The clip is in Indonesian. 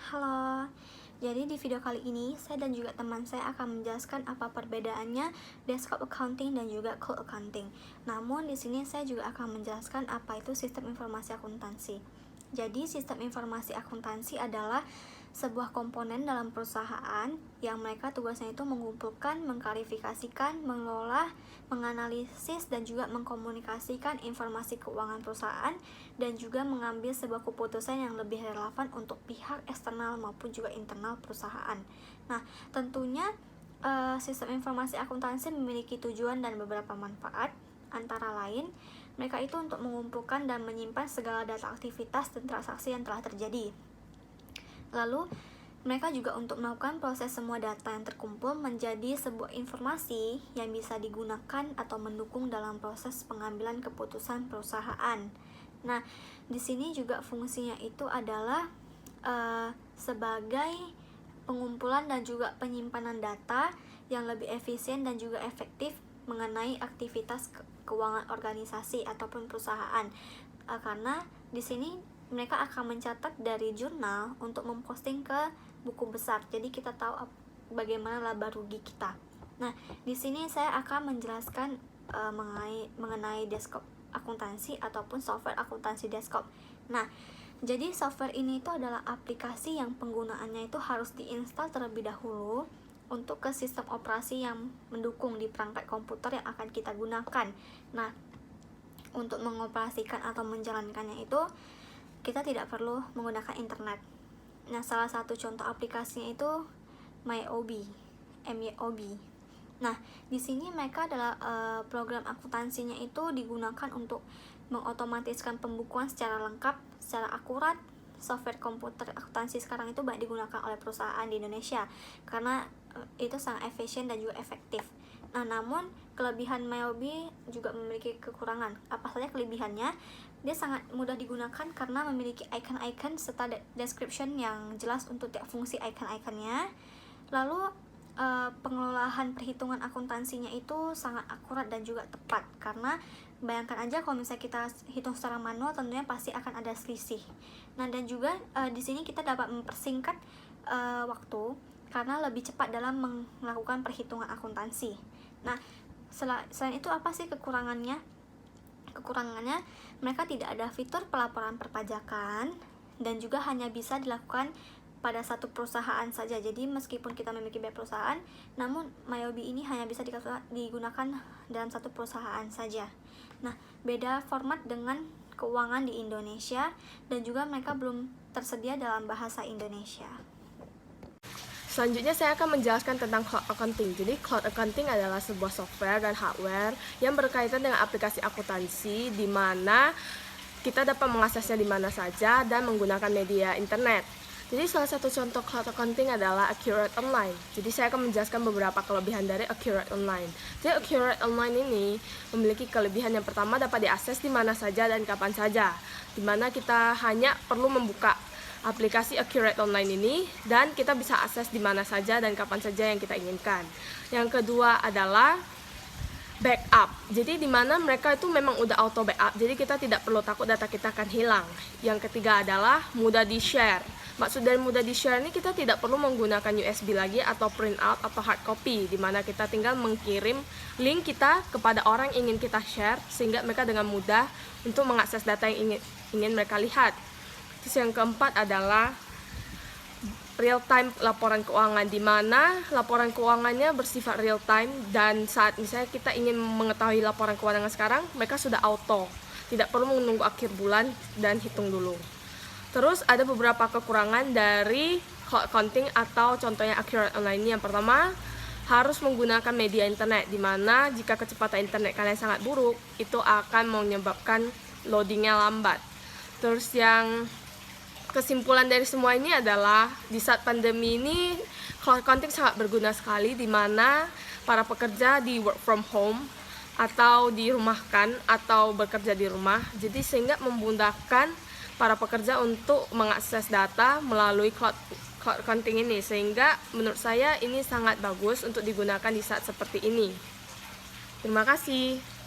Halo, jadi di video kali ini saya dan juga teman saya akan menjelaskan apa perbedaannya desktop accounting dan juga cloud accounting. Namun di sini saya juga akan menjelaskan apa itu sistem informasi akuntansi. Jadi sistem informasi akuntansi adalah sebuah komponen dalam perusahaan yang mereka tugasnya itu mengumpulkan, mengklarifikasikan, mengelola, menganalisis, dan juga mengkomunikasikan informasi keuangan perusahaan dan juga mengambil sebuah keputusan yang lebih relevan untuk pihak eksternal maupun juga internal perusahaan. Nah, tentunya sistem informasi akuntansi memiliki tujuan dan beberapa manfaat, antara lain mereka itu untuk mengumpulkan dan menyimpan segala data aktivitas dan transaksi yang telah terjadi. Lalu, mereka juga untuk melakukan proses semua data yang terkumpul menjadi sebuah informasi yang bisa digunakan atau mendukung dalam proses pengambilan keputusan perusahaan. Nah, di sini juga fungsinya itu adalah sebagai pengumpulan dan juga penyimpanan data yang lebih efisien dan juga efektif mengenai aktivitas keuangan organisasi ataupun perusahaan. Karena di sini mereka akan mencatat dari jurnal untuk memposting ke buku besar. Jadi kita tahu bagaimana laba rugi kita. Nah, di sini saya akan menjelaskan mengenai desktop akuntansi ataupun software akuntansi desktop. Nah, jadi software ini itu adalah aplikasi yang penggunaannya itu harus diinstal terlebih dahulu untuk ke sistem operasi yang mendukung di perangkat komputer yang akan kita gunakan. Nah, untuk mengoperasikan atau menjalankannya itu kita tidak perlu menggunakan internet. Nah, salah satu contoh aplikasinya itu MYOB. Nah, di sini mereka adalah program akuntansinya itu digunakan untuk mengotomatiskan pembukuan secara lengkap, secara akurat. Software komputer akuntansi sekarang itu banyak digunakan oleh perusahaan di Indonesia karena itu sangat efisien dan juga efektif. Nah, namun kelebihan MYOB juga memiliki kekurangan. Apa saja kelebihannya? Dia sangat mudah digunakan karena memiliki icon-icon serta description yang jelas untuk tiap fungsi icon-iconnya. Lalu pengelolaan perhitungan akuntansinya itu sangat akurat dan juga tepat, karena bayangkan aja kalau misalnya kita hitung secara manual tentunya pasti akan ada selisih. Nah, dan juga di sini kita dapat mempersingkat waktu karena lebih cepat dalam melakukan perhitungan akuntansi. Nah, selain itu apa sih kekurangannya? Kekurangannya, mereka tidak ada fitur pelaporan perpajakan dan juga hanya bisa dilakukan pada satu perusahaan saja. Jadi meskipun kita memiliki banyak perusahaan, namun MYOB ini hanya bisa digunakan dalam satu perusahaan saja. Nah, beda format dengan keuangan di Indonesia dan juga mereka belum tersedia dalam bahasa Indonesia. Selanjutnya saya akan menjelaskan tentang cloud accounting. Jadi cloud accounting adalah sebuah software dan hardware yang berkaitan dengan aplikasi akuntansi di mana kita dapat mengaksesnya di mana saja dan menggunakan media internet. Jadi salah satu contoh cloud accounting adalah Accurate Online. Jadi saya akan menjelaskan beberapa kelebihan dari Accurate Online. Jadi Accurate Online ini memiliki kelebihan yang pertama dapat diakses di mana saja dan kapan saja. Di mana kita hanya perlu membuka aplikasi Accurate Online ini dan kita bisa akses di mana saja dan kapan saja yang kita inginkan. Yang kedua adalah backup. Jadi di mana mereka itu memang udah auto backup. Jadi kita tidak perlu takut data kita akan hilang. Yang ketiga adalah mudah di-share. Maksud dari mudah di-share ini kita tidak perlu menggunakan USB lagi atau print out atau hard copy, di mana kita tinggal mengirim link kita kepada orang yang ingin kita share sehingga mereka dengan mudah untuk mengakses data yang ingin mereka lihat. Terus yang keempat adalah real time laporan keuangan, di mana laporan keuangannya bersifat real time dan saat misalnya kita ingin mengetahui laporan keuangan sekarang, mereka sudah auto, tidak perlu menunggu akhir bulan dan hitung dulu. Terus ada beberapa kekurangan dari cloud accounting atau contohnya Accurate Online ini. Yang pertama, harus menggunakan media internet, di mana jika kecepatan internet kalian sangat buruk, itu akan menyebabkan loadingnya lambat. Terus yang kesimpulan dari semua ini adalah di saat pandemi ini cloud accounting sangat berguna sekali, di mana para pekerja di work from home atau dirumahkan atau bekerja di rumah, jadi sehingga memudahkan para pekerja untuk mengakses data melalui cloud accounting ini, sehingga menurut saya ini sangat bagus untuk digunakan di saat seperti ini. Terima kasih.